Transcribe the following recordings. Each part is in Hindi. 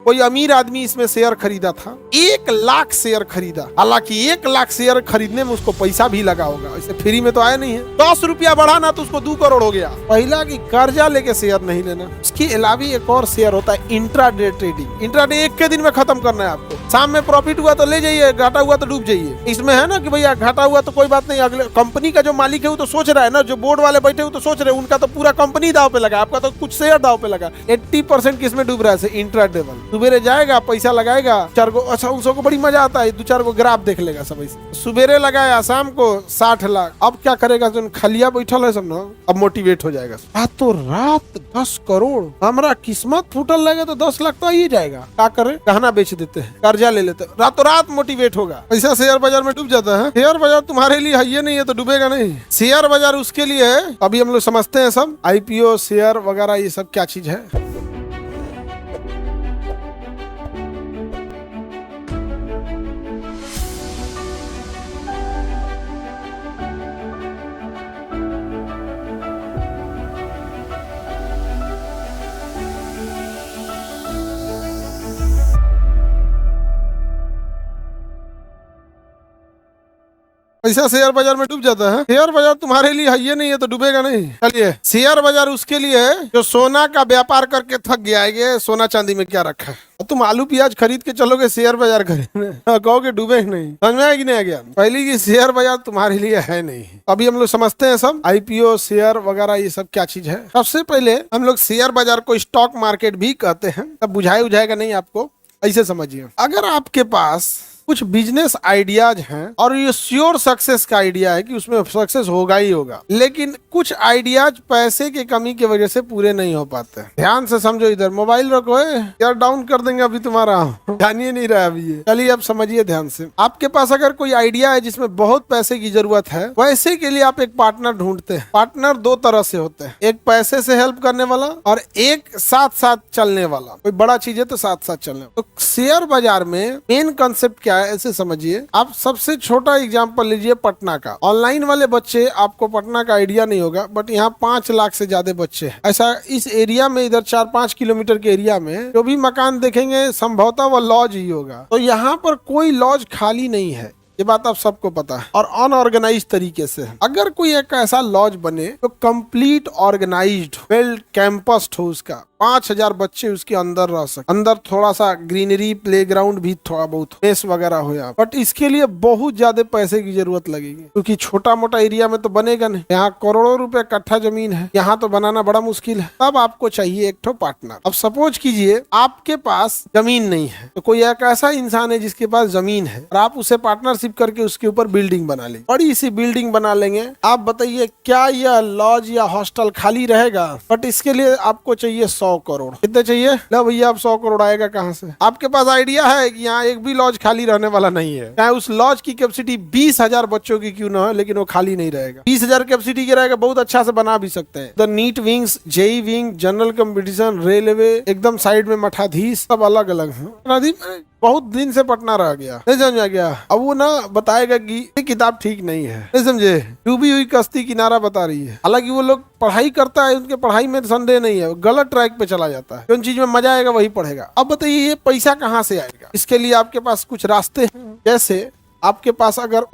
कोई अमीर आदमी इसमें शेयर खरीदा था, 1 लाख शेयर खरीदा। हालांकि 1 लाख शेयर खरीदने में उसको पैसा भी लगा होगा, इसे फ्री में तो आया नहीं है। 10 रुपया बढ़ाना तो उसको 2 करोड़ हो गया। पहला कि कर्जा लेके शेयर नहीं लेना। इसके अलावा एक और शेयर होता है इंट्राडे ट्रेडिंग। इंट्राडे एक के दिन में खत्म करना है आपको। शाम में प्रॉफिट हुआ तो ले जाइए, घाटा हुआ तो डूब जाइए। इसमें है ना कि भैया घाटा हुआ तो कोई बात नहीं, अगले कंपनी का जो मालिक है वो तो सोच रहा है ना, जो बोर्ड वाले बैठे हुए तो सोच रहे हैं, उनका तो पूरा कंपनी दाव पे लगा, आपका तो कुछ शेयर दाव पे लगा। 80% किसमें डूब रहा है? इंट्राडे में। सुबेरे जाएगा, पैसा लगाएगा 4 को, अच्छा उसको बड़ी मजा आता है, 2-4 को ग्राफ देख लेगा सब। सुबेरे लगाया, शाम को 60 लाख। अब क्या करेगा? जो खलिया बैठल है सब ना, अब मोटिवेट हो जाएगा। रातों रात 10 करोड़, हमारा किस्मत फूटल लगे तो 10 लाख तो आ ही जाएगा। क्या करे? गहना बेच देते हैं, कर्जा ले लेते हैं, रातों रात मोटिवेट होगा। ऐसा शेयर बाजार में डूब जाता है। शेयर बाजार तुम्हारे लिए है ये नहीं है तो डूबेगा नहीं। शेयर बाजार उसके लिए है, अभी हम लोग समझते हैं सब, आईपीओ शेयर वगैरह ये सब क्या चीज है। पैसा शेयर बाजार में डूब जाता है। शेयर बाजार तुम्हारे लिए है ये नहीं है तो डूबेगा नहीं। चलिए, शेयर बाजार उसके लिए है जो सोना का व्यापार करके थक गया है। ये सोना चांदी में क्या रखा है? तुम आलू प्याज खरीद के चलोगे शेयर बाजार खरीदने, कहोगे डूबे नहीं। समझ में आया कि नहीं आ गया? पहली की शेयर बाजार तुम्हारे लिए है नहीं। अभी हम लोग समझते हैं सब, आईपीओ शेयर वगैरह ये सब क्या चीज है। सबसे पहले हम लोग शेयर बाजार को स्टॉक मार्केट भी कहते हैं। तब बुझाएगा नहीं आपको, ऐसे समझिए। अगर आपके पास कुछ बिजनेस आइडियाज हैं और ये श्योर सक्सेस का आइडिया है कि उसमें सक्सेस होगा ही होगा, लेकिन कुछ आइडियाज पैसे की कमी की वजह से पूरे नहीं हो पाते। ध्यान से समझो, इधर मोबाइल रखो है यार, डाउन कर देंगे अभी तुम्हारा, ध्यान ही नहीं रहा अभी ये। चलिए अब समझिए ध्यान से। आपके पास अगर कोई आइडिया है जिसमें बहुत पैसे की जरूरत है, वैसे के लिए आप एक पार्टनर ढूंढते हैं। पार्टनर 2 तरह से होते हैं, एक पैसे से हेल्प करने वाला और एक साथ साथ चलने वाला। कोई बड़ा चीज है तो साथ साथ चलने। तो शेयर बाजार में मेन कंसेप्ट क्या है ऐसे समझिए। आप सबसे छोटा एग्जांपल लीजिए पटना का। ऑनलाइन वाले बच्चे आपको पटना का आइडिया नहीं होगा, बट यहाँ 5 लाख से ज्यादा बच्चे हैं। ऐसा इस एरिया में, इधर 4-5 किलोमीटर के एरिया में जो भी मकान देखेंगे संभवतः वह लॉज ही होगा। तो यहाँ पर कोई लॉज खाली नहीं है, ये बात आप सबको पता है, और अनऑर्गेनाइज तरीके से। अगर कोई एक ऐसा लॉज बने तो कंप्लीट ऑर्गेनाइज्ड, वेल कैंपस्ड हो, उसका 5000 बच्चे उसके अंदर रह सके, अंदर थोड़ा सा ग्रीनरी, प्लेग्राउंड भी थोड़ा बहुत, मेस वगैरह हो या, बट इसके लिए बहुत ज्यादा पैसे की जरूरत लगेगी, क्योंकि छोटा मोटा एरिया में तो बनेगा नहीं। यहाँ करोड़ों रुपए कट्ठा जमीन है, यहाँ तो बनाना बड़ा मुश्किल है। तब आपको चाहिए एक ठो पार्टनर। अब सपोज कीजिए आपके पास जमीन नहीं है, तो कोई एक ऐसा इंसान है जिसके पास जमीन है और आप उसे पार्टनरशिप करके उसके ऊपर बिल्डिंग बना लेंगे, बड़ी सी बिल्डिंग बना लेंगे। आप बताइए क्या यह लॉज या हॉस्टल खाली रहेगा? बट इसके लिए आपको चाहिए 100 करोड़। कितने चाहिए? लो भैया, अब 100 करोड़ आएगा कहाँ से? आपके पास आइडिया है कि यहाँ एक भी लॉज खाली रहने वाला नहीं है, चाहे उस लॉज की कैपेसिटी 20,000 बच्चों की क्यों ना हो, लेकिन वो खाली नहीं रहेगा। 20,000 कैपेसिटी के रहेगा, बहुत अच्छा से बना भी सकते हैं। The NEET wings, JE wing, general competition, railway, एकदम साइड में मठाधीश, सब अलग अलग है। बहुत दिन से पटना रह गया, नहीं समझा गया। अब वो ना बताएगा कि ये किताब ठीक नहीं है, नहीं समझे, डूबी हुई कश्ती किनारा बता रही है। हालांकि वो लोग पढ़ाई करता है, उनके पढ़ाई में संदेह नहीं है, गलत ट्रैक पे चला जाता है। जिन चीज में मजा आएगा वही पढ़ेगा। अब बताइए ये पैसा कहाँ से आएगा? इसके लिए आपके पास कुछ रास्ते हैं। जैसे आपके पास अगर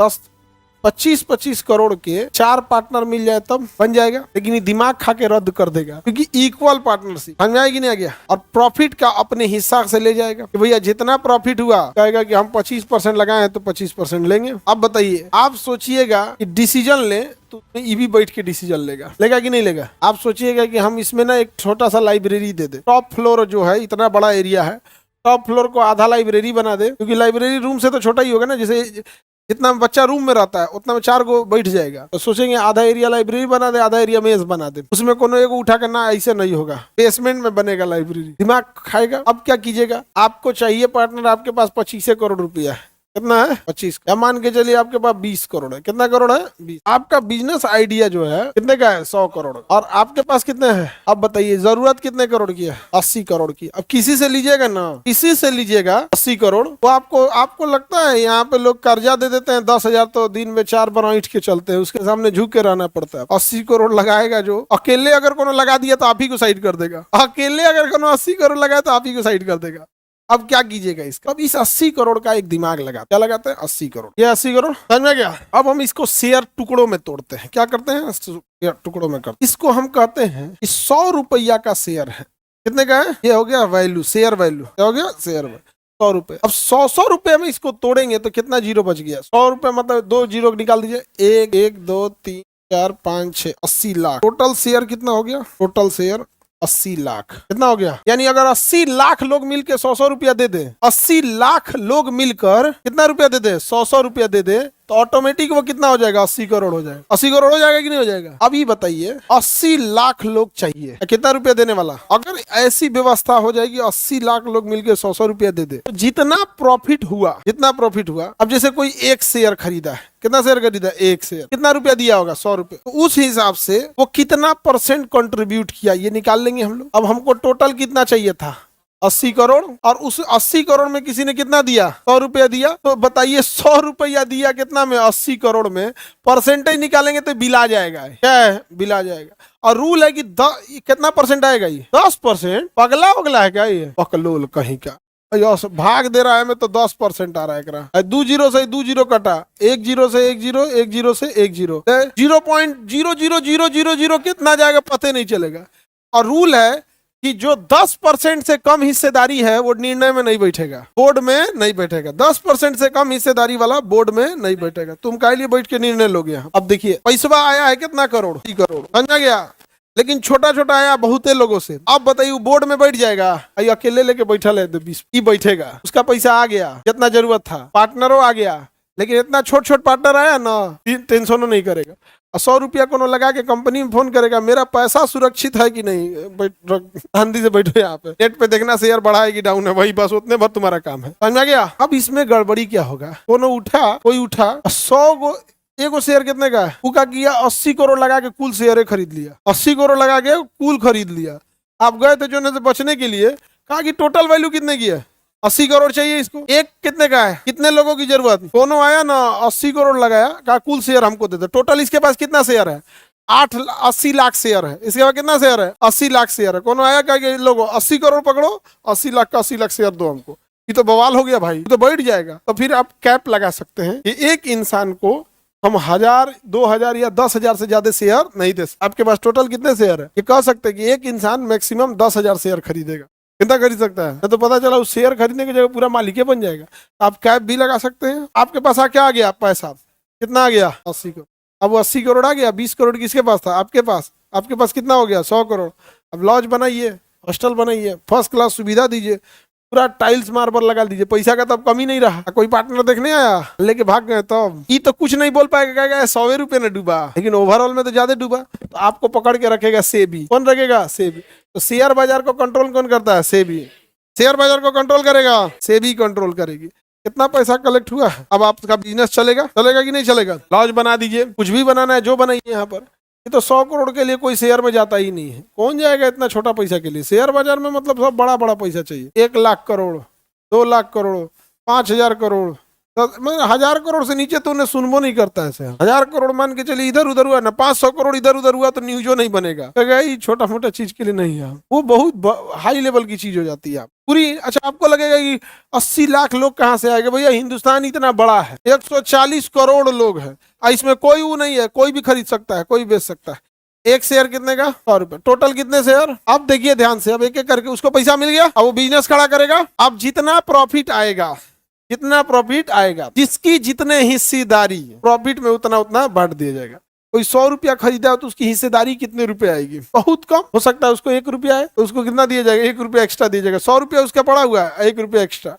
25-25 करोड़ के 4 पार्टनर मिल जाए तब बन जाएगा, लेकिन ये दिमाग खा के रद्द कर देगा, क्योंकि इक्वल पार्टनरशिप। समझ आएगी नहीं आ गया? और प्रॉफिट का अपने हिस्सा से ले जाएगा कि भैया जितना प्रॉफिट हुआ, कहेगा कि हम 25% लगाए हैं तो 25% लेंगे। अब बताइए, आप सोचिएगा कि डिसीजन ले तो ये भी बैठ के डिसीजन लेगा कि नहीं लेगा? आप सोचिएगा कि हम इसमें ना एक छोटा सा लाइब्रेरी दे दे, टॉप फ्लोर जो है, इतना बड़ा एरिया है, टॉप फ्लोर को आधा लाइब्रेरी बना दे, क्योंकि लाइब्रेरी रूम से तो छोटा ही होगा ना, जैसे जितना बच्चा रूम में रहता है उतना में 4 को बैठ जाएगा। तो सोचेंगे आधा एरिया लाइब्रेरी बना दे, आधा एरिया मेज बना दे, उसमें कोनो एक उठा करना, ऐसे नहीं होगा, बेसमेंट में बनेगा लाइब्रेरी, दिमाग खाएगा। अब क्या कीजिएगा? आपको चाहिए पार्टनर, आपके पास 25 करोड़ रुपया है। कितना है? 25। या मान के चलिए आपके पास 20 करोड़ है। कितना करोड़ है? 20। आपका बिजनेस आइडिया जो है कितने का है? 100 करोड़। और आपके पास कितने हैं? अब बताइए जरूरत कितने करोड़ की है? 80 करोड़ की। अब किसी से लीजिएगा ना, किसी से लीजिएगा 80 करोड़, तो आपको लगता है यहाँ पे लोग कर्जा दे देते हैं 10,000 तो दिन में 4 बार ऐंठ के चलते हैं, उसके सामने झुक के रहना पड़ता है। 80 करोड़ लगाएगा जो, अकेले अगर कोनो लगा दिया तो आप ही को साइड कर देगा। अकेले अगर कोनो 80 करोड़ लगाए तो आप ही को साइड कर देगा। अब क्या कीजिएगा इसका, अब इस 80 करोड़ का एक दिमाग लगा, क्या लगाते हैं 80 करोड़, ये 80 करोड़ समझ में गया। अब हम इसको शेयर टुकड़ों में तोड़ते हैं, क्या करते हैं शेयर टुकड़ों में करते, इसको हम कहते हैं कि 100 रुपया का शेयर है, कितने का है, ये हो गया वैल्यू, शेयर वैल्यू, क्या हो गया शेयर वैल्यू 100 रुपए। अब 100 रुपए में इसको तोड़ेंगे तो कितना जीरो बच गया, 100 रुपए मतलब 2 जीरो निकाल दीजिए, 1 1 2 3 4 5 6 80 लाख। टोटल शेयर कितना हो गया, टोटल शेयर 80 लाख, कितना हो गया, यानी अगर 80 लाख लोग मिलकर 100 रुपया दे दे, 80 लाख लोग मिलकर कितना रुपया दे दे, 100 रुपया दे दे, तो ऑटोमेटिक वो कितना हो जाएगा, 80 करोड़ हो जाएगा। 80 करोड़ हो जाएगा कि नहीं हो जाएगा। अभी बताइए 80 लाख लोग चाहिए, कितना रुपया देने वाला, अगर ऐसी व्यवस्था हो जाएगी 80 लाख लोग मिलकर 100 रुपया दे दे, तो जितना प्रॉफिट हुआ, जितना प्रॉफिट हुआ, अब जैसे कोई एक शेयर खरीदा है, कितना शेयर खरीदा, एक शेयर, कितना रुपया दिया होगा, 100 रुपये, तो उस हिसाब से वो कितना % कंट्रीब्यूट किया ये निकाल लेंगे हम लोग। अब हमको टोटल कितना चाहिए था, 80 करोड़, और उस 80 करोड़ में किसी ने कितना दिया, 100 रुपया दिया, तो बताइए 100 रुपया दिया कितना में, 80 करोड़ में, परसेंटेज निकालेंगे तो बिल आ जाएगा, क्या है, बिल आ जाएगा। और रूल है कि कितना % आएगा, ये 10%। पगला उगला है क्या ये, पकलोल कहीं का, भाग दे रहा है मैं तो 10% आ रहा है, 2 जीरो से 2 जीरो कटा, 1 जीरो से 1 जीरो, 1 जीरो से 1 जीरो, 0.00000 कितना जाएगा पता नहीं चलेगा। और रूल है कि जो 10% से कम हिस्सेदारी है वो निर्णय में नहीं बैठेगा, बोर्ड में नहीं बैठेगा, 10% से कम हिस्सेदारी वाला बोर्ड में नहीं बैठेगा। तुम काहे लिए बैठ के निर्णय लोगे यहाँ। अब देखिए पैसा आया है कितना करोड़, 30 करोड़, समझा गया, लेकिन छोटा छोटा आया बहुते लोगों से। अब बताइए वो बोर्ड में बैठ जाएगा, अकेले लेके बैठा है 20 बैठेगा, उसका पैसा आ गया जितना जरूरत था, पार्टनरों आ गया, लेकिन इतना छोट छोट पार्टनर आया ना, टेंशन नहीं करेगा। 100 रुपया कोनो लगा के कंपनी में फोन करेगा, मेरा पैसा सुरक्षित है कि नहीं, आंधी से बैठो यहाँ पे, नेट पे देखना शेयर बढ़ा है कि डाउन है, वही बस उतने भर तुम्हारा काम है, समझ में गया। अब इसमें गड़बड़ी क्या होगा, कोनो उठा, कोई उठा 100 गो, एगो शेयर कितने का है, वो क्या किया 80 करोड़ लगा के कुल शेयर खरीद लिया, 80 करोड़ लगा के कुल खरीद लिया। आप गए थे जो बचने के लिए, कहा कि टोटल वैल्यू कितने की है, 80 करोड़ चाहिए इसको, एक कितने का है, कितने लोगों की जरूरत, दोनों आया ना 80 करोड़ लगाया, कहा कुल शेयर हमको दे दे। टोटल इसके पास कितना शेयर है, 80 लाख शेयर है, इसके बाद कितना शेयर है, 80 लाख शेयर है। कौन आया कहा लोगों 80 करोड़ पकड़ो, 80 लाख का 80 लाख शेयर दो हमको, ये तो बवाल हो गया भाई, तो बैठ जाएगा। तो फिर आप कैप लगा सकते हैं कि एक इंसान को हम 1000, 2000 या 10,000 से ज्यादा शेयर नहीं दे सकते। आपके पास टोटल कितने शेयर है, ये कह सकते हैं कि एक इंसान मैक्सिमम 10,000 शेयर खरीदेगा, कितना खरीद सकता है, तो पता चला उस शेयर खरीदने की जगह पूरा मालिक बन जाएगा। आप कैप भी लगा सकते हैं। आपके पास क्या आ गया पैसा, कितना आ गया 80 करोड़। अब वो 80 करोड़ आ गया, 20 करोड़ किसके पास था, आपके पास कितना हो गया 100 करोड़। अब लॉज बनाइए, हॉस्टल बनाइए, फर्स्ट क्लास सुविधा दीजिए, पूरा टाइल्स मार्बल लगा दीजिए, पैसा का तब कमी नहीं रहा। कोई पार्टनर देखने आया लेके भाग गए, तब ये तो कुछ नहीं बोल पाएगा, कहेगा 100 रुपये ने डूबा, लेकिन ओवरऑल में तो ज्यादा डूबा। तो आपको पकड़ के रखेगा सेबी। कौन रखेगा, सेबी। तो शेयर बाजार को कंट्रोल कौन करता है, सेबी। शेयर बाजार को कंट्रोल करेगा, सेबी कंट्रोल करेगी। कितना पैसा कलेक्ट हुआ, अब आपका बिजनेस चलेगा कि नहीं चलेगा। लॉज बना दीजिए, कुछ भी बनाना है जो बनाइए यहाँ पर। ये तो 100 करोड़ के लिए कोई शेयर में जाता ही नहीं है, कौन जाएगा इतना छोटा पैसा के लिए। शेयर बाजार में मतलब सब बड़ा बड़ा पैसा चाहिए, 1 लाख करोड़, 2 लाख करोड़, 5,000 करोड़, 1000 करोड़ से नीचे तो उन्हें सुनबो नहीं करता है। 1000 करोड़ मान के चलिए इधर उधर हुआ ना, 500 करोड़ इधर उधर हुआ तो न्यूजो नहीं बनेगा, छोटा मोटा चीज के लिए नहीं है, वो बहुत हाई लेवल की चीज हो जाती है पूरी। अच्छा आपको लगेगा कि 80 लाख लोग कहाँ से आएंगे, भैया हिंदुस्तान इतना बड़ा है, 140 करोड़ लोग हैं, इसमें कोई वो नहीं है, कोई भी खरीद सकता है, कोई बेच सकता है। एक शेयर कितने का, 100 रुपए। टोटल कितने शेयर, अब देखिए ध्यान से, अब एक एक करके उसको पैसा मिल गया, अब वो बिजनेस खड़ा करेगा। अब जितना प्रॉफिट आएगा, जिसकी जितने हिस्सेदारी प्रॉफिट में उतना बांट दिया जाएगा। कोई 100 रुपया खरीदा तो उसकी हिस्सेदारी कितने रुपए आएगी, बहुत कम हो सकता है। उसको 1 रुपया है तो उसको कितना दिया जाएगा, 1 रुपया एक्स्ट्रा दिया जाएगा। 100 रुपया उसका पड़ा हुआ है, 1 रुपया एक्स्ट्रा।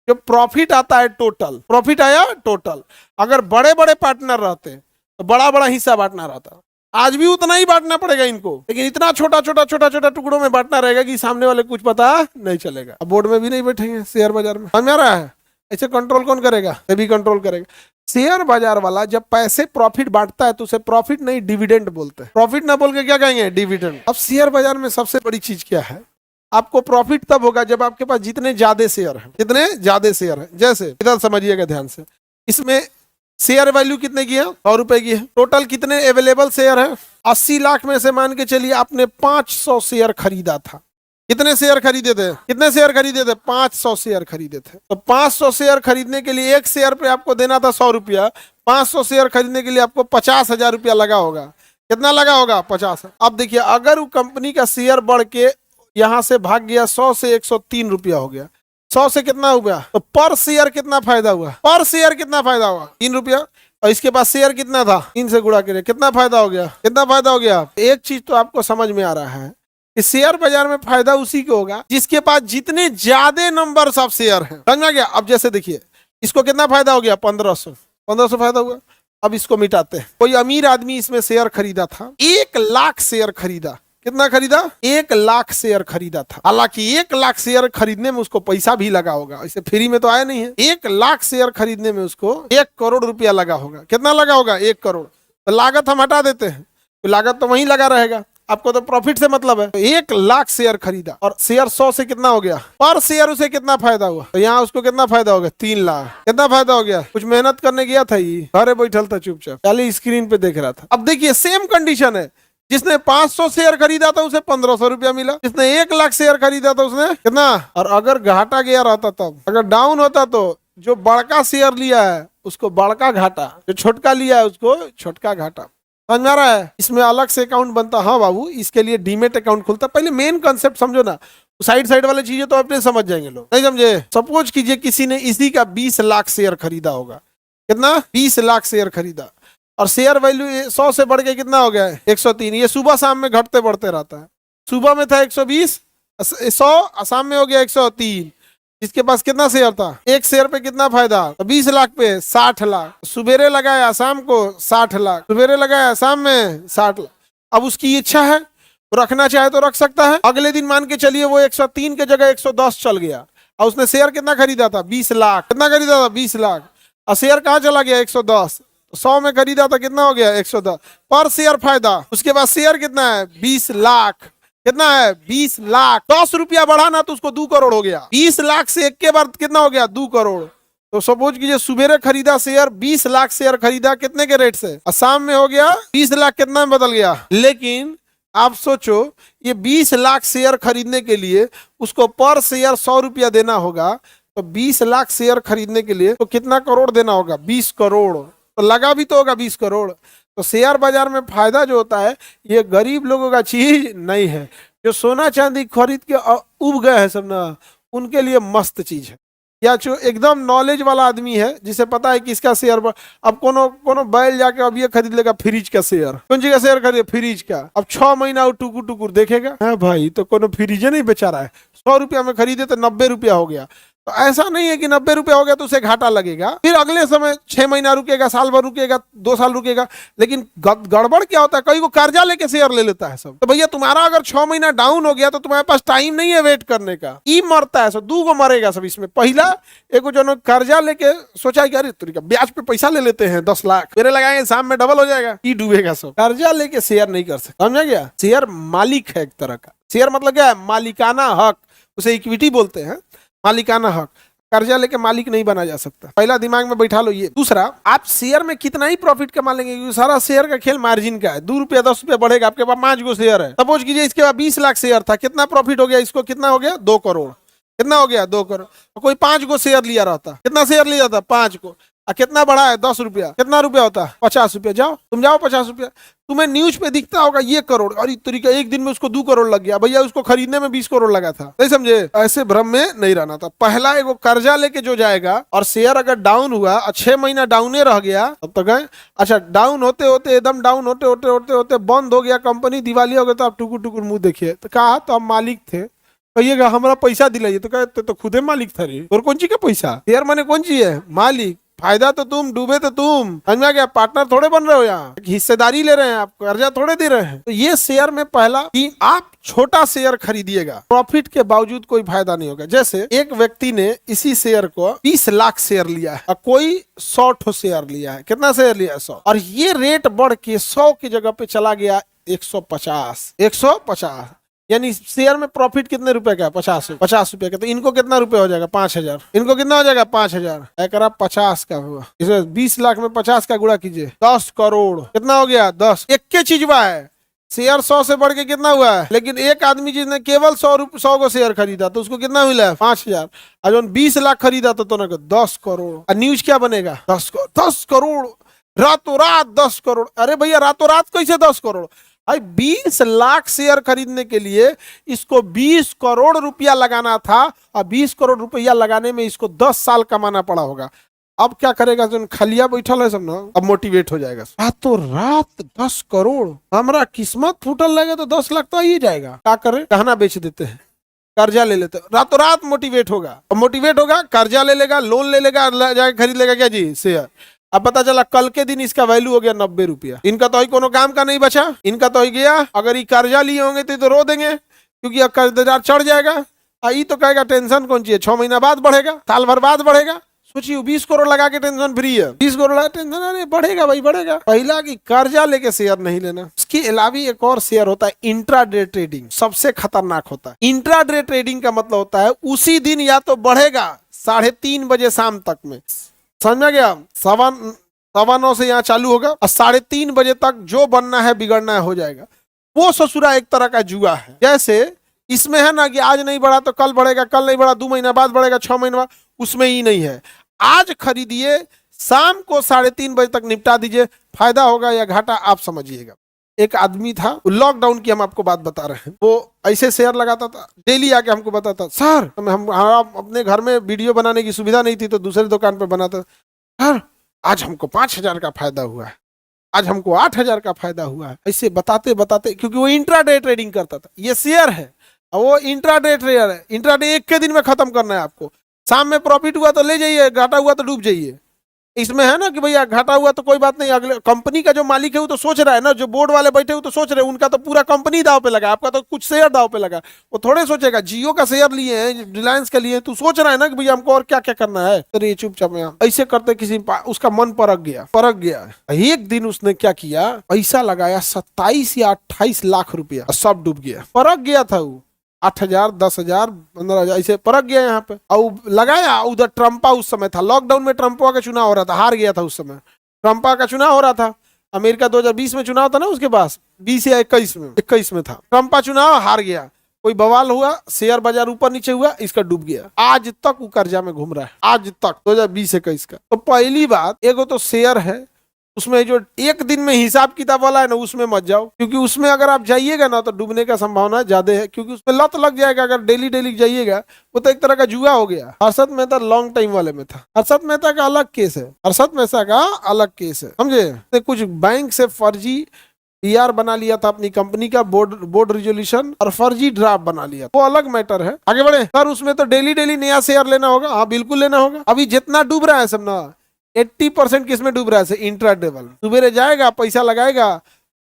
जो प्रॉफिट आता है टोटल, प्रॉफिट आया टोटल, अगर बड़े बड़े पार्टनर रहते तो बड़ा बड़ा हिस्सा बांटना रहता, आज भी उतना ही बांटना पड़ेगा इनको, लेकिन इतना छोटा छोटा टुकड़ों में बांटना रहेगा कि सामने वाले कुछ पता नहीं चलेगा। अब बोर्ड में भी नहीं बैठेंगे शेयर बाजार में, समझ आ रहा है। ऐसे कंट्रोल कौन करेगा, सेबी कंट्रोल करेगा। शेयर बाजार वाला जब पैसे प्रॉफिट बांटता है तो उसे प्रॉफिट नहीं डिविडेंड बोलते हैं। प्रॉफिट ना बोल के क्या कहेंगे, डिविडेंड। अब शेयर बाजार में सबसे बड़ी चीज क्या है, आपको प्रॉफिट तब होगा जब आपके पास जितने ज्यादा शेयर हैं, जैसे इधर समझिएगा ध्यान से, इसमें शेयर वैल्यू कितने की है, 100 रुपए की है। टोटल कितने अवेलेबल शेयर है, 80 लाख में से मान के चलिए आपने 500 शेयर खरीदा था, कितने शेयर खरीदे थे? कितने शेयर खरीदे थे? 500 शेयर खरीदे थे। तो 500 शेयर खरीदने के लिए एक शेयर पे आपको देना था 100 रुपया। 500 शेयर खरीदने के लिए आपको 50,000 रुपया लगा होगा। कितना लगा होगा? 50। अब देखिए, अगर वो कंपनी का शेयर बढ़ के यहां से भाग गया 100 से 103 रुपया हो गया, 100 से कितना हुआ? तो पर शेयर कितना फायदा हुआ? पर शेयर कितना फायदा हुआ? 3 रुपया। और इसके पास शेयर कितना था? 3 से गुणा करिए, कितना फायदा हो गया? कितना फायदा हो गया? एक चीज तो आपको समझ में आ रहा है कि शेयर बाजार में फायदा उसी को होगा जिसके पास जितने ज्यादा नंबर ऑफ शेयर हैं। समझ में गया? अब जैसे देखिए, इसको कितना फायदा हो गया? 1500 फायदा हुआ। अब इसको मिटाते हैं। कोई अमीर आदमी इसमें शेयर खरीदा था, 1 लाख शेयर खरीदा। कितना खरीदा? 1 लाख शेयर खरीदा था। हालांकि 1 लाख शेयर खरीदने में उसको पैसा भी लगा होगा, इसे फ्री में तो आया नहीं है। 1 लाख शेयर खरीदने में उसको 1 करोड़ रुपया लगा होगा। कितना लगा होगा? 1 करोड़। तो लागत हम हटा देते हैं, तो लागत तो वहीं लगा रहेगा, आपको तो प्रॉफिट से मतलब है। तो 1 लाख शेयर खरीदा और शेयर 100 से कितना हो गया? पर शेयर उसे कितना फायदा हुआ? तो यहाँ उसको कितना फायदा हो गया? 3 लाख। कितना फायदा हो गया? कुछ मेहनत करने गया था, ये घरे बैठल था चुपचाप, खाली स्क्रीन पे देख रहा था। अब देखिए, सेम कंडीशन है। जिसने 500 शेयर खरीदा था उसे 1500 रुपया मिला। जिसने 1 लाख शेयर खरीदा था उसने कितना? और अगर घाटा गया रहता, तब अगर डाउन होता तो जो बड़का शेयर लिया है उसको बड़का घाटा, जो छोटका लिया है उसको छोटका घाटा। समझ में आ रहा है? इसमें अलग से अकाउंट बनता। हाँ बाबू, इसके लिए डीमेट अकाउंट खुलता। पहले मेन कंसेप्ट समझो ना, साइड वाले चीजें तो अपने समझ जाएंगे लोग, नहीं समझे? सपोज कीजिए किसी ने इसी का 20 लाख शेयर खरीदा होगा। कितना? 20 लाख शेयर खरीदा और शेयर वैल्यू 100 से बढ़ के कितना हो गया है? 103। ये सुबह शाम में घटते बढ़ते रहता है। सुबह में था 120, 100, शाम में हो गया 103। इसके पास कितना शेयर था? 1 शेयर पे कितना फायदा? तो 20 लाख पे 60 लाख। सुबेरे लगाया शाम को 60 लाख, सुबेरे लगाया शाम में 60 लाख। अब उसकी इच्छा है, तो रखना चाहे तो रख सकता है। अगले दिन मान के चलिए वो 103 के जगह 110 चल गया और उसने शेयर कितना खरीदा था? 20 लाख। कितना खरीदा था? 20 लाख। और शेयर कहाँ चला गया? 110। 100 में खरीदा था, कितना हो गया? 110 पर शेयर फायदा। उसके बाद शेयर कितना है? 20 लाख। कितना है? 20 लाख। 10 रुपया बढ़ाना तो उसको 2 करोड़ हो गया। 20 लाख से एक के बाद कितना हो गया? 2 करोड़। तो सपोज कीजिए सुबेरे खरीदा शेयर, 20 लाख शेयर खरीदा, कितने के रेट से? और शाम में हो गया 20 लाख। कितना में बदल गया? लेकिन आप सोचो, ये 20 लाख शेयर खरीदने के लिए उसको पर शेयर 100 रुपया देना होगा। तो 20 लाख शेयर खरीदने के लिए तो कितना करोड़ देना होगा? 20 करोड़। तो लगा भी तो होगा 20 करोड़। तो शेयर बाजार में फायदा जो होता है, ये गरीब लोगों का चीज नहीं है। जो सोना चांदी खरीद के उब गए हैं सब ना, उनके लिए मस्त चीज है। या जो एकदम नॉलेज वाला आदमी है, जिसे पता है कि इसका शेयर अब कोनो बैल जाके अब ये खरीद लेगा फ्रिज का शेयर। कौन सी का शेयर खरीदे? फ्रिज का। अब 6 महीना टुकुर टुकुर देखेगा, है भाई तो कोनो फ्रिज नहीं बेचा रहा है। 100 रुपया में खरीदे तो 90 रुपया हो गया। तो ऐसा नहीं है कि 90 रुपया हो गया तो उसे घाटा लगेगा, फिर अगले समय 6 महीना रुकेगा, साल भर रुकेगा, 2 साल रुकेगा। लेकिन गड़बड़ क्या होता है, कई को कर्जा लेके शेयर ले लेता है सब। तो भैया तुम्हारा अगर 6 महीना डाउन हो गया तो तुम्हारे पास टाइम नहीं है वेट करने का। ई मरता है सब, 2 को मरेगा सब इसमें। पहला एक जो कर्जा लेके सोचा कि अरे तरीका ब्याज पे पैसा ले लेते हैं 10 लाख, फिर लगाएंगे शाम में डबल हो जाएगा, ई डूबेगा सब। कर्जा लेके शेयर नहीं कर सकते, समझा गया? शेयर मालिक है एक तरह का। शेयर मतलब क्या है? मालिकाना हक, उसे इक्विटी बोलते हैं, मालिकाना हक। कर्जा लेके मालिक नहीं बना जा सकता, पहला दिमाग में बैठा लो ये। दूसरा, आप शेयर में कितना ही प्रॉफिट कमा लेंगे, क्योंकि सारा शेयर का खेल मार्जिन का है। 2 रुपया 10 रुपया बढ़ेगा, आपके पास 5 गो शेयर है। सपोज कीजिए इसके पास 20 लाख शेयर था, कितना प्रॉफिट हो गया? इसको कितना हो गया? 2 करोड़। कितना हो गया? 2 करोड़। तो कोई 5 गो शेयर लिया रहता, कितना शेयर लिया था? 5 को। कितना बढ़ा है? 10 रुपया। कितना रुपया होता है? 50 रुपया। जाओ तुम जाओ 50 रुपया। तुम्हें न्यूज पे दिखता होगा ये करोड़, और तरीका एक दिन में उसको 2 करोड़ लग गया। भैया उसको खरीदने में 20 करोड़ लगा था, नहीं समझे? ऐसे भ्रम में नहीं रहना था। पहला एगो कर्जा लेके जो जाएगा और शेयर अगर डाउन हुआ और 6 महीना डाउने रह गया, तब तक है। अच्छा, डाउन होते होते एकदम डाउन होते होते होते होते बंद हो गया, कंपनी दिवालिया हो गया, तो आप टुकुर टुकुर मुंह देखिए। तो कहा तो हम मालिक थे, कहिएगा हमारा पैसा दिलाइए, तो कहते तो खुदे मालिक था रे। और कौन ची का पैसा? शेयर माने कौन ची है? मालिक। फायदा तो तुम, डूबे तो तुम। समझ में आ गया? पार्टनर थोड़े बन रहे हो, यहाँ हिस्सेदारी ले रहे हैं, आप कर्जा थोड़े दे रहे हैं। तो ये शेयर में पहला कि आप छोटा शेयर खरीदिएगा, प्रॉफिट के बावजूद कोई फायदा नहीं होगा। जैसे एक व्यक्ति ने इसी शेयर को 20 लाख शेयर लिया है और कोई 100 शेयर लिया है। कितना शेयर लिया है? 100। और ये रेट बढ़ के 100 की जगह पे चला गया 150। यानी शेयर में प्रॉफिट कितने रुपए का है? 50 रुपए का। तो इनको कितना रुपए हो जाएगा? 5000। इनको कितना हो जाएगा? 5000। एक 50 का हुआ, इसे 20 लाख में 50 का गुणा कीजिए, 10 करोड़। कितना हो गया? 10। एक के चीजवा है, शेयर 100 से बढ़ के कितना हुआ है, लेकिन एक आदमी जिसने केवल 100 को शेयर खरीदा तो उसको कितना मिला है 5,000। और जो 20 लाख खरीदा तो ना 10 करोड़। और न्यूज क्या बनेगा 10 करोड़ रातों रात 10 करोड़। अरे भैया रातों रात कैसे 10 करोड़ भाई, 20 लाख शेयर खरीदने के लिए इसको 20 करोड़ रुपया लगाना था और 20 करोड़ रुपया लगाने में इसको 10 साल कमाना पड़ा होगा। अब क्या करेगा जो खलिया बैठल है सब ना, अब मोटिवेट हो जाएगा। रातों रात 10 करोड़, हमारा किस्मत फूटल लगे तो 10 लाख तो आ ही जाएगा। क्या करे, गहना बेच देते हैं, कर्जा ले लेते हैं, रातों रात मोटिवेट होगा। अब मोटिवेट होगा, कर्जा ले लेगा, लोन ले लेगा, जाके खरीद लेगा क्या जी शेयर। अब पता चला कल के दिन इसका वैल्यू हो गया 90 रुपया। इनका तो कोनो काम का नहीं बचा, इनका तो गया। अगर ये कर्जा लिए होंगे तो रो देंगे क्योंकि अब कर्जदार चढ़ जाएगा। ये तो कहेगा टेंशन कौन चाहिए, 6 महीना बाद बढ़ेगा, साल भर बाद बढ़ेगा। सोचिए 20 करोड़ लगा के टेंशन फ्री है, 20 करोड़ लगा टेंशन, अरे बढ़ेगा भाई बढ़ेगा। पहला कि कर्जा लेके शेयर नहीं लेना। इसके अलावा एक और शेयर होता है इंट्राडे ट्रेडिंग, सबसे खतरनाक होता है। इंट्राडे ट्रेडिंग का मतलब होता है उसी दिन या तो बढ़ेगा 3:30 बजे शाम तक में, समझ में गया, 9:15 से यहाँ चालू होगा और 3:30 बजे तक जो बनना है बिगड़ना है हो जाएगा। वो ससुरा एक तरह का जुआ है। जैसे इसमें है ना कि आज नहीं बढ़ा तो कल बढ़ेगा, कल नहीं बढ़ा 2 महीना बाद बढ़ेगा, 6 महीना बाद, उसमें ही नहीं है। आज खरीदिए, शाम को 3:30 बजे तक निपटा दीजिए, फायदा होगा या घाटा आप समझिएगा। एक आदमी था, लॉकडाउन की हम आपको बात बता रहे हैं, वो ऐसे शेयर लगाता था, डेली आके हमको बताता सर हम अपने घर में वीडियो बनाने की सुविधा नहीं थी तो दूसरी दुकान पर बनाता, सर आज हमको 5,000 का फायदा हुआ है, आज हमको 8,000 का फायदा हुआ है। ऐसे बताते बताते, क्योंकि वो इंट्राडे ट्रेडिंग करता था। ये शेयर है और वो इंट्राडे ट्रेडर है। इंट्राडे एक के दिन में खत्म करना है आपको। शाम में प्रॉफिट हुआ तो ले जाइए, घाटा हुआ तो डूब जाइए। इसमें है ना कि भैया घाटा हुआ तो कोई बात नहीं, अगले कंपनी का जो मालिक है वो तो सोच रहा है ना, जो बोर्ड वाले बैठे हुए तो सोच रहे हैं, उनका तो पूरा कंपनी दाव पे लगा, आपका तो कुछ शेयर दाव पे लगा। वो थोड़े सोचेगा जियो का शेयर लिए हैं, रिलायंस का लिए, तू सोच रहा है ना कि भैया हमको और क्या क्या करना है, तो ये चुपचाप ऐसे करते किसी उसका मन परक गया। एक दिन उसने क्या किया, पैसा लगाया 27 या 28 लाख रुपया, सब डूब गया। परक गया था वो, 8,000, 10,000, 15,000 ऐसे परक गया यहाँ पे। और लगाया उधर ट्रम्पा उस समय था, लॉकडाउन में ट्रम्पा का चुनाव हो रहा था, हार गया था उस समय। ट्रम्पा का चुनाव हो रहा था, अमेरिका 2020 में चुनाव था ना, उसके पास 20 या 21 में था ट्रम्पा चुनाव, हार गया। कोई बवाल हुआ, शेयर बाजार ऊपर नीचे हुआ, इसका डूब गया। आज तक वो कर्जा में घूम रहा है, आज तक 2020-21 का। तो पहली बात, एगो तो शेयर है, उसमें जो एक दिन में हिसाब किताब वाला है ना, उसमें मत जाओ, क्योंकि उसमें अगर आप जाइएगा ना तो डूबने का संभावना ज्यादा है, क्योंकि उसमें लत लग जाएगा। अगर डेली डेली जाइएगा वो तो एक तरह का जुआ हो गया। हर्षद मेहता लॉन्ग टाइम वाले में था, हर्षद मेहता का अलग केस है, हर्षद मेहता का अलग केस है, समझे। कुछ बैंक से फर्जी PR बना लिया था अपनी कंपनी का, बोर्ड रिजोल्यूशन, और फर्जी ड्राफ्ट बना लिया, वो अलग मैटर है। आगे बढ़े सर, उसमें तो डेली डेली नया शेयर लेना होगा। हाँ बिल्कुल लेना होगा। अभी जितना डूब रहा है सब ना, 80% किसमें डूब रहा है, इंट्राडे वाला। सुबह जाएगा, पैसा लगाएगा,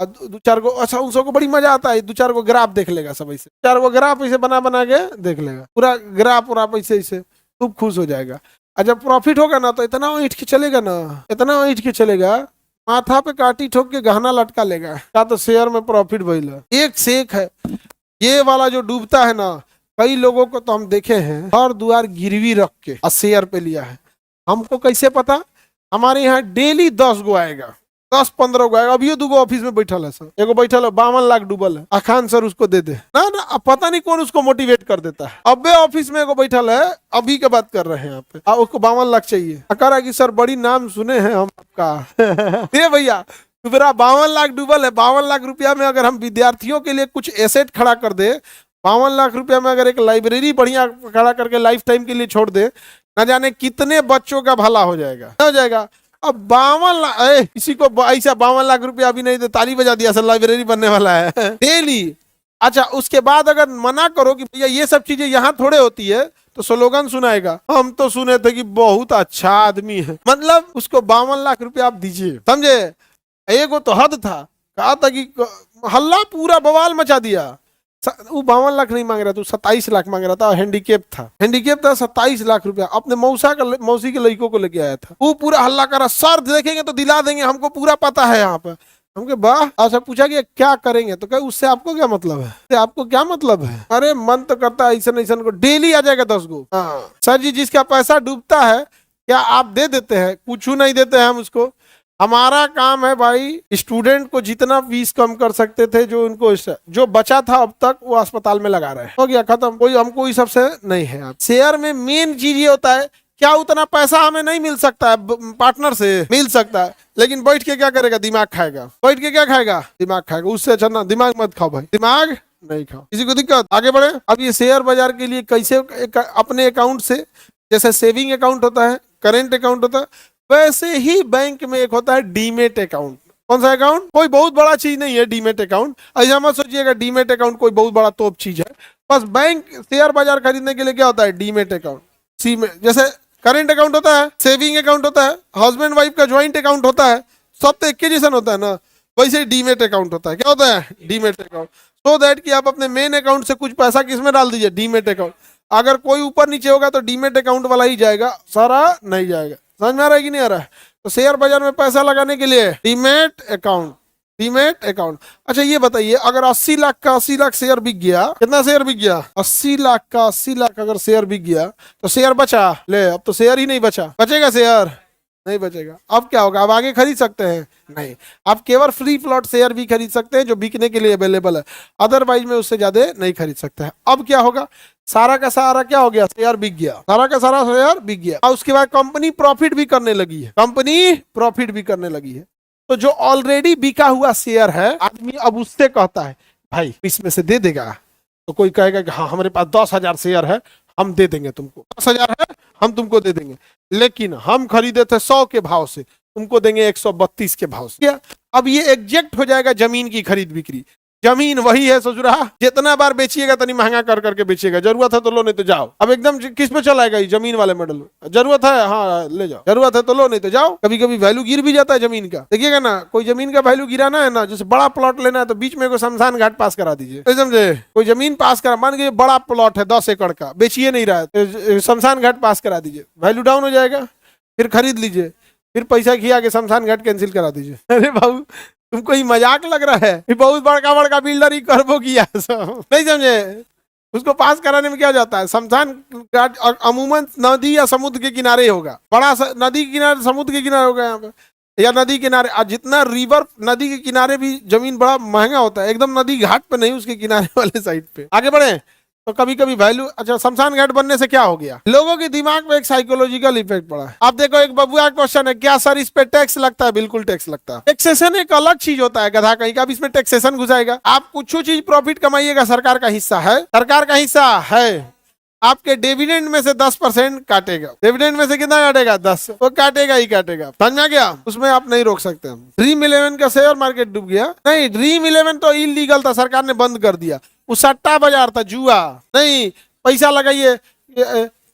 2-4 को, अच्छा उन सबको बड़ी मजा आता है, 2-4 को ग्राफ देख लेगा, सब ऐसे 4 को ग्राफ ऐसे बना बना के देख लेगा, पूरा ग्राफ पूरा ऐसे खूब खुश हो जाएगा। और जब प्रॉफिट होगा ना तो इतना ईंट के चलेगा ना, इतना ईंट के चलेगा, माथा पे काटी ठोक के गहना लटका लेगा। क्या तो शेयर में प्रॉफिट भइला, एक से एक है। ये वाला जो डूबता है ना, कई लोगों को तो हम देखे हैं हर द्वार गिरवी रख के शेयर पे लिया है। हमको कैसे पता, हमारे यहाँ डेली 10 गो आएगा, 10-15 गो आएगा। अभी 2 गो ऑफिस में बैठल है सर, एगो बैठल है 52 लाख डूबल है, अखान सर उसको दे दे ना ना, अब पता नहीं कौन उसको मोटिवेट कर देता है। अबे ऑफिस में एगो बैठल है, अभी के बात कर रहे हैं यहाँ पे, उसको 52 लाख चाहिए। कह कि सर बड़ी नाम सुने हैं हम आपका ये भैया तो मेरा 52 लाख डूबल है। 52 लाख रुपया में अगर हम विद्यार्थियों के लिए कुछ एसेट खड़ा कर दे, 52 लाख रुपया में अगर एक लाइब्रेरी बढ़िया खड़ा करके लाइफ टाइम के लिए छोड़ दे, न जाने कितने बच्चों का भला हो जाएगा, हो जाएगा। अब 52 लाख, किसी को ऐसा 52 लाख रुपया अभी नहीं दे, ताली बजा दिया सर, लाइब्रेरी बनने वाला है डेली। अच्छा उसके बाद अगर मना करो कि भैया ये सब चीजें यहाँ थोड़े होती है, तो स्लोगन सुनाएगा, हम तो सुने थे कि बहुत अच्छा आदमी है। मतलब उसको 52 लाख रुपया आप दीजिए, समझे। एगो तो हद था, कहा था कि हल्ला पूरा बवाल मचा दिया। वो 52 लाख नहीं मांग रहा था, 27 लाख मांग रहा था। हैंडीकेप था 27 लाख रुपया, अपने मौसी के लड़कों को लेके आया था। वो पूरा हल्ला करा, सर देखेंगे तो दिला देंगे, हमको पूरा पता है यहाँ पे। हमके वाह। अच्छा पूछा कि क्या करेंगे, तो कहे उससे आपको क्या मतलब है, उससे आपको क्या मतलब है। अरे मन तो करता है ऐसा को डेली आ जाएगा 10 गो। सर जी जिसका पैसा डूबता है क्या आप दे देते हैं, कुछ नहीं देते हैं हम उसको। हमारा काम है भाई, स्टूडेंट को जितना फीस कम कर सकते थे, जो उनको जो बचा था अब तक वो अस्पताल में लगा रहे हैं, हो गया खत्म। कोई हमको इस सबसे नहीं है। शेयर में मेन चीज ये होता है, क्या उतना पैसा हमें नहीं मिल सकता है, पार्टनर से मिल सकता है, लेकिन बैठ के क्या करेगा, दिमाग खाएगा। बैठ के क्या खाएगा, दिमाग खाएगा। उससे अच्छा ना दिमाग मत खाओ भाई, दिमाग नहीं खाओ। किसी को दिक्कत, आगे बढ़े। अब ये शेयर बाजार के लिए कैसे अपने अकाउंट से, जैसे सेविंग अकाउंट होता है, करेंट अकाउंट होता है, वैसे ही बैंक में एक होता है डीमेट अकाउंट। कौन सा अकाउंट, कोई बहुत बड़ा चीज नहीं है डीमेट अकाउंट, ऐसा मत सोचिएगा डीमेट अकाउंट कोई बहुत बड़ा तोप चीज है। बस बैंक शेयर बाजार खरीदने के लिए क्या होता है, डीमेट अकाउंट। सी में जैसे करेंट अकाउंट होता है, सेविंग अकाउंट होता है, हस्बैंड वाइफ का ज्वाइंट अकाउंट होता है, सब तो एक जैसा होता है ना, वैसे डीमेट अकाउंट होता है। क्या होता है, डीमेट अकाउंट। सो दैट कि आप अपने मेन अकाउंट से कुछ पैसा किसमें डाल दीजिए, डीमेट अकाउंट। अगर कोई ऊपर नीचे होगा तो डीमेट अकाउंट वाला ही जाएगा, सारा नहीं जाएगा। समझ में आ रहा है कि नहीं आ रहा है। तो शेयर बाजार में पैसा लगाने के लिए डीमेट अकाउंट, डीमेट अकाउंट। अच्छा ये बताइए, अगर 80 लाख का 80 लाख शेयर बिक गया, कितना शेयर बिक गया, 80 लाख का 80 लाख अगर शेयर बिक गया तो शेयर बचा, ले अब तो शेयर ही नहीं बचा, बचेगा शेयर, नहीं बचेगा। अब क्या होगा, अब आगे खरीद सकते हैं, नहीं। आप केवल फ्री फ्लॉट शेयर भी खरीद सकते हैं जो बिकने के लिए अवेलेबल है, अदरवाइज में उससे ज्यादा नहीं खरीद सकते हैं। अब क्या होगा, सारा का सारा क्या हो गया, शेयर बिक गया, सारा का सारा शेयर बिक गया। और उसके बाद कंपनी प्रॉफिट भी करने लगी है, कंपनी प्रॉफिट भी करने लगी है। तो जो ऑलरेडी बिका हुआ शेयर है, आदमी अब उससे कहता है भाई इसमें से दे देगा, तो कोई कहेगा कि हाँ हमारे पास 10,000 शेयर है, हम दे देंगे तुमको, 10,000 है हम तुमको दे देंगे, लेकिन हम खरीदे थे 100 के भाव से, तुमको देंगे 132 के भाव से। क्या अब ये एग्जैक्ट हो जाएगा जमीन की खरीद बिक्री। जमीन वही है ससुरा, जितना बार बेचिएगा तनी महंगा कर करके बेचिएगा, जरूरत है तो लो नहीं तो जाओ। अब एकदम किस पे चलाएगा ये जमीन वाले मॉडल में, जरूरत है हाँ ले जाओ, जरूरत है तो लो नहीं तो जाओ। कभी कभी वैल्यू गिर भी जाता है जमीन का, देखिएगा ना, कोई जमीन का वैल्यू गिराना है ना, जैसे बड़ा प्लॉट लेना है तो बीच में कोई शमशान घाट पास करा दीजिए, समझे। कोई जमीन पास करा, मान के बड़ा प्लॉट है 10 एकड़ का, बेचिए नहीं रहा है, शमशान घाट पास करा दीजिए, वैल्यू डाउन हो जाएगा, फिर खरीद लीजिए, फिर पैसा खिया के शमशान घाट कैंसिल करा दीजिए। अरे बाबू तुमको ही मजाक लग रहा है, ये बहुत बड़का बड़का बिल्डर ही करबो किया नहीं समझे। उसको पास कराने में क्या जाता है, शमशान घाट अमूमन नदी या समुद्र के किनारे होगा, बड़ा नदी के किनारे, समुद्र के किनारे होगा यहाँ पे, या नदी किनारे। जितना रिवर नदी के किनारे भी जमीन बड़ा महंगा होता है, एकदम नदी घाट पे नहीं, उसके किनारे वाले साइड पे। आगे बढ़े तो कभी कभी वैल्यू, अच्छा शमशान घाट बनने से क्या हो गया, लोगों के दिमाग में एक साइकोलॉजिकल इफेक्ट पड़ा है। आप देखो एक बबुआ क्वेश्चन है, क्या सर इस पे टैक्स लगता है, बिल्कुल टैक्स लगता है। टैक्सेशन एक अलग चीज होता है, गधा कहीं का, अब इसमें टैक्सेशन घुसाएगा। आप कुछ चीज प्रॉफिट कमाइएगा, सरकार का हिस्सा है, सरकार का हिस्सा है, आपके डिविडेंड में से 10% काटेगा, डिविडेंड में से कितना काटेगा, 10, वो काटेगा ही काटेगा। समझ में आ गया, उसमें आप नहीं रोक सकते। ड्रीम 11 का शेयर मार्केट डूब गया, नहीं ड्रीम 11 तो इलीगल था, सरकार ने बंद कर दिया, वो सट्टा बाजार था, जुआ नहीं, पैसा लगाइए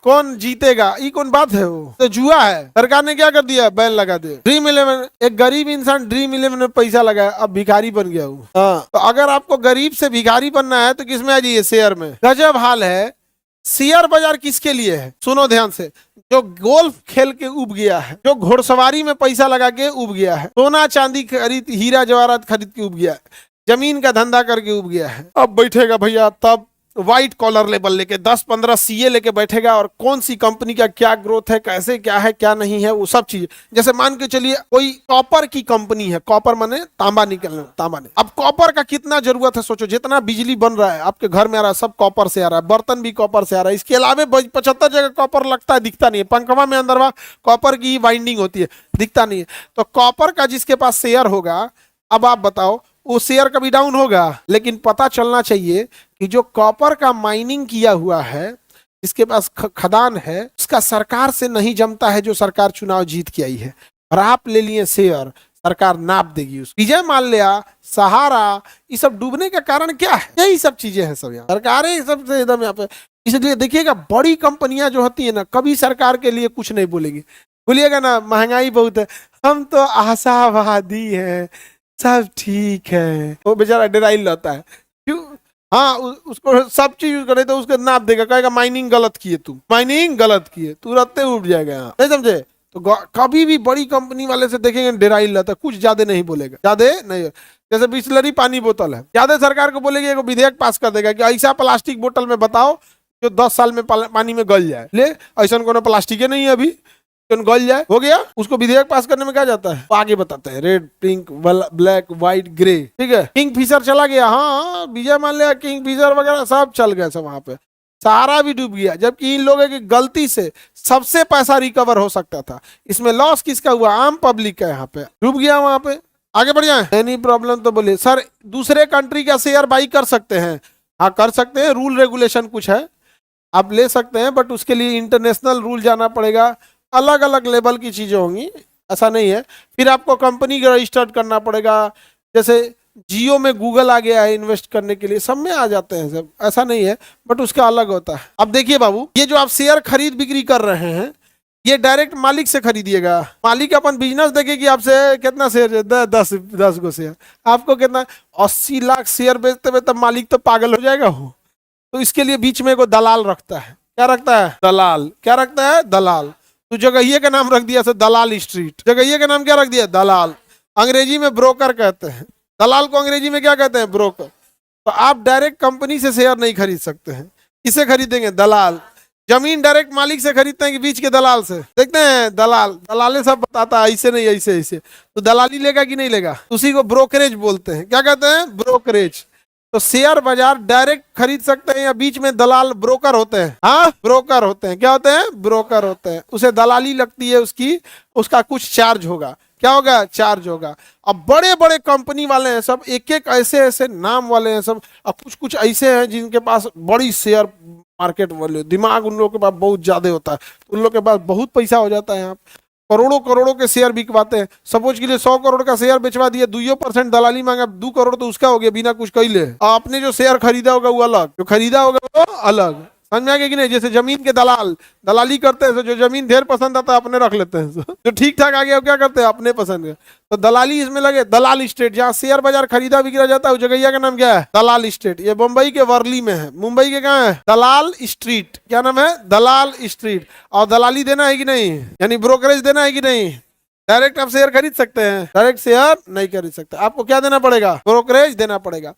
कौन जीतेगा, ये कौन बात है, वो तो जुआ है। सरकार ने क्या कर दिया, बैन लगा दिया। ड्रीम 11, एक गरीब इंसान ड्रीम 11 में पैसा लगाया, अब भिखारी बन गया वो। तो अगर आपको गरीब से भिखारी बनना है तो किसमें आ जाइए, शेयर में। गजब हाल है। शेयर बाजार किसके लिए है, सुनो ध्यान से, जो गोल्फ खेल के उब गया है, जो घुड़सवारी में पैसा लगा के उब गया है, सोना चांदी खरीद, हीरा जवाहरात खरीद के उब गया है, जमीन का धंधा करके उब गया है, अब बैठेगा भैया तब व्हाइट कॉलर लेवल लेके 10-15 सीए लेके बैठेगा, और कौन सी कंपनी का क्या ग्रोथ है, कैसे क्या है क्या नहीं है, वो सब चीज। जैसे मान के चलिए कोई कॉपर की कंपनी है, कॉपर माने तांबा निकलना, तांबा नहीं। अब कॉपर का कितना जरूरत है, सोचो जितना बिजली बन रहा है आपके घर में आ रहा है, सब कॉपर से आ रहा है, बर्तन भी कॉपर से आ रहा है, इसके अलावा 75 जगह कॉपर लगता है, दिखता नहीं है, पंखवा में अंदरवा कॉपर की वाइंडिंग होती है, दिखता नहीं है। तो कॉपर का जिसके पास शेयर होगा, अब आप बताओ वो शेयर कभी डाउन होगा। लेकिन पता चलना चाहिए कि जो कॉपर का माइनिंग किया हुआ है, जिसके पास खदान है, उसका सरकार से नहीं जमता है, जो सरकार चुनाव जीत के आई है, और आप ले लिए शेयर, सरकार नाप देगी उसको। विजय माल्या, सहारा, ये सब डूबने का कारण क्या है, यही सब चीजें हैं सब, यहाँ सरकारें सबसे एकदम यहाँ पे। इसलिए देखिएगा बड़ी कंपनियां जो होती है ना, कभी सरकार के लिए कुछ नहीं बोलेगी, बोलिएगा ना महंगाई बहुत है, हम तो आशावादी है, सब ठीक है, वो बेचारा डराइल रहता है, क्यों, हाँ उसको सब चीज यूज करे तो उसको नाप देगा, कहेगा माइनिंग गलत किए, तुम माइनिंग गलत किए, तुरंत उठ जाएगा यहाँ, नहीं समझे। तो कभी भी बड़ी कंपनी वाले से देखेंगे डराइल रहता है, कुछ ज्यादा नहीं बोलेगा, ज्यादा नहीं। जैसे बिस्लरी पानी बोतल है, ज्यादा सरकार को बोलेगी, एक विधेयक पास कर देगा कि ऐसा प्लास्टिक बोतल में बताओ जो 10 साल में पानी में गल जाए, ले ऐसा कोनो प्लास्टिक नहीं है अभी, गल जाए, हो गया। उसको विधेयक पास करने में क्या जाता है, वो आगे बताते हैं, red, pink, black, white, grey, ठीक है। किंग फिशर चला गया, हाँ विजय माल्या, किंग फिशर वगैरह सब चल गए, सब वहां पे सारा भी डूब गया, जबकि इन लोगों की गलती से सबसे पैसा रिकवर हो सकता था। इसमें लॉस किसका हुआ, आम पब्लिक का, यहाँ पे डूब गया वहां पे। आगे बढ़ जाए, एनी प्रॉब्लम तो बोलिए सर। दूसरे कंट्री का शेयर बाई कर सकते हैं, हाँ कर सकते हैं, रूल रेगुलेशन कुछ है, आप ले सकते हैं, बट उसके लिए इंटरनेशनल रूल जाना पड़ेगा, अलग अलग लेवल की चीजें होंगी, ऐसा नहीं है। फिर आपको कंपनी रजिस्टर्ड करना पड़ेगा, जैसे जियो में गूगल आ गया है इन्वेस्ट करने के लिए, सब में आ जाते हैं सब, ऐसा नहीं है, बट उसका अलग होता है। अब देखिए बाबू, ये जो आप शेयर खरीद बिक्री कर रहे हैं, ये डायरेक्ट मालिक से खरीदिएगा। मालिक अपन बिजनेस देखे कि आपसे कितना शेयर, 10 गो शेयर, आपको कितना 80 लाख शेयर बेचते हुए, तब मालिक तो पागल हो जाएगा हो। तो इसके लिए बीच में को दलाल रखता है, क्या रखता है, दलाल, क्या रखता है, दलाल। तो जगहिये का नाम रख दिया सर दलाल स्ट्रीट, जगहिये का नाम क्या रख दिया, दलाल। अंग्रेजी में ब्रोकर कहते हैं, दलाल को अंग्रेजी में क्या कहते हैं, ब्रोकर। तो आप डायरेक्ट कंपनी से शेयर नहीं खरीद सकते हैं, किसे खरीदेंगे, दलाल। जमीन डायरेक्ट मालिक से खरीदते हैं कि बीच के दलाल से, देखते हैं दलाल, दलाले सब बताता है, ऐसे नहीं ऐसे ऐसे, तो दलाली लेगा कि नहीं लेगा, उसी को ब्रोकरेज बोलते हैं, क्या कहते हैं, ब्रोकरेज। तो शेयर बाजार डायरेक्ट खरीद सकते हैं या बीच में दलाल ब्रोकर होते हैं, हाँ ब्रोकर होते हैं, क्या होते हैं, ब्रोकर होते हैं, उसे दलाली लगती है उसकी, उसका कुछ चार्ज होगा, क्या होगा, चार्ज होगा। अब बड़े बड़े कंपनी वाले हैं सब, एक एक ऐसे ऐसे नाम वाले हैं सब, अब कुछ कुछ ऐसे हैं जिनके पास बड़ी शेयर मार्केट वाले, दिमाग उन लोगों के पास बहुत ज्यादा होता है, उन लोगों के पास बहुत पैसा हो जाता है, यहाँ करोड़ों करोड़ों के शेयर बिकवाते हैं। सपोज के लिए 100 करोड़ का शेयर बेचवा दिया, 2% दलाली मांगा, 2 करोड़ तो उसका हो गया बिना कुछ कैले। आपने जो शेयर खरीदा होगा वो अलग, जो खरीदा होगा वो अलग, समझ में आ गया कि नहीं। जैसे जमीन के दलाल दलाली करते हैं, जो जमीन ढेर पसंद आता है अपने रख लेते हैं, जो ठीक ठाक आ गया क्या करते हैं, अपने पसंद के। तो दलाली इसमें लगे, दलाल स्टेट, जहाँ शेयर बाजार खरीदा बिक्रा जाता है, उस जगह का नाम क्या है, दलाल स्टेट। ये मुंबई के वर्ली में है, मुंबई के कहाँ है, दलाल स्ट्रीट, क्या नाम है, दलाल स्ट्रीट। और दलाली देना है कि नहीं, यानी ब्रोकरेज देना है कि नहीं। डायरेक्ट आप शेयर खरीद सकते हैं, डायरेक्ट शेयर नहीं खरीद सकते, आपको क्या देना पड़ेगा, ब्रोकरेज देना पड़ेगा।